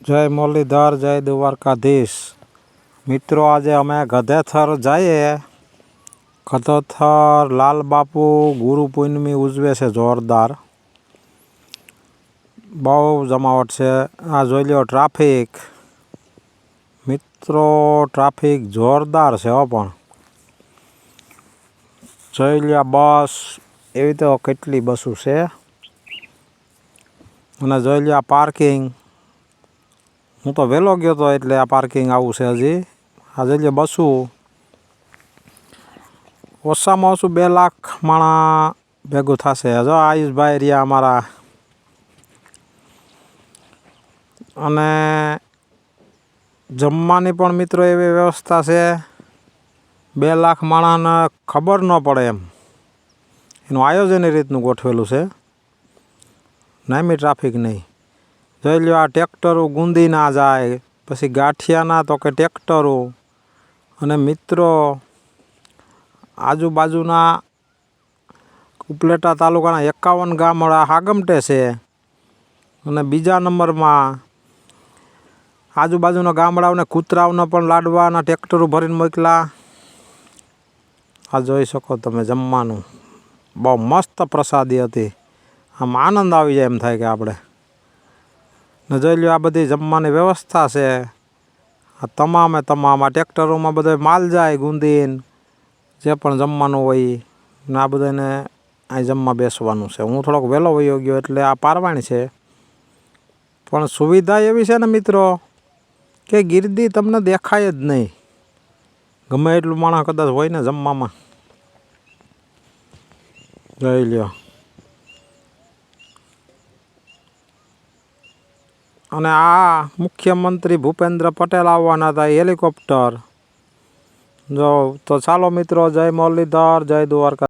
જય મુરલીધર, જય દ્વારકાધીશ। મિત્રો, આજે અમે ગધેથર જઈએ। ગધેથર લાલ બાપુ ગુરુ પૂર્ણિમી ઉજવે છે જોરદાર, બહુ જમાવટ છે। આ જોઈ લો ટ્રાફિક મિત્રો, ટ્રાફિક જોરદાર છે હો। પણ જોઈ લો બસ, એવી તો કેટલી બસો છે। અને જોઈ લો પાર્કિંગ, હું તો વહેલો ગયો હતો એટલે આ પાર્કિંગ આવું છે હજી। આ જોઈ લો બસું, ઓછામાં ઓછું 2 લાખ માણા ભેગું થશે। જો આયુષભાઈ રહ્યા અમારા, અને જમવાની પણ મિત્રો એવી વ્યવસ્થા છે 2 લાખ માણાને ખબર ન પડે એમ, એનું આયોજન એ રીતનું ગોઠવેલું છે, નામી ટ્રાફિક નહીં। જોઈ લો આ ટ્રેક્ટરો ગુંદી ના જાય, પછી ગાંઠિયાના તો કે ટ્રેક્ટરો। અને મિત્રો, આજુબાજુના ઉપલેટા તાલુકાના 51 ગામડા હાગમટે છે, અને બીજા નંબરમાં આજુબાજુના ગામડાઓને કૂતરાઓને પણ લાડવાના ટ્રેક્ટરો ભરીને મોકલા। આ જોઈ શકો તમે જમવાનું, બહુ મસ્ત પ્રસાદી હતી। આમ આનંદ આવી જાય એમ થાય કે આપણે ને જોઈ લો આ બધી જમવાની વ્યવસ્થા છે। આ તમામે તમામ આ ટ્રેક્ટરોમાં બધો માલ જાય ગુંદીને, જે પણ જમવાનું હોય ને આ બધાને અહીં જમવા બેસવાનું છે। હું થોડોક વહેલો વયો ગયો એટલે આ પારવાણ છે, પણ સુવિધા એવી છે ને મિત્રો કે ગીરદી તમને દેખાય જ નહીં, ગમે એટલું માણસ કદાચ હોય ને જમવામાં। જોઈ લ્યો, અને આ મુખ્યમંત્રી ભૂપેન્દ્ર પટેલ આવવાના હતા હેલિકોપ્ટર। જો તો ચાલો મિત્રો, જય મુરલીધર, જય દ્વારકા।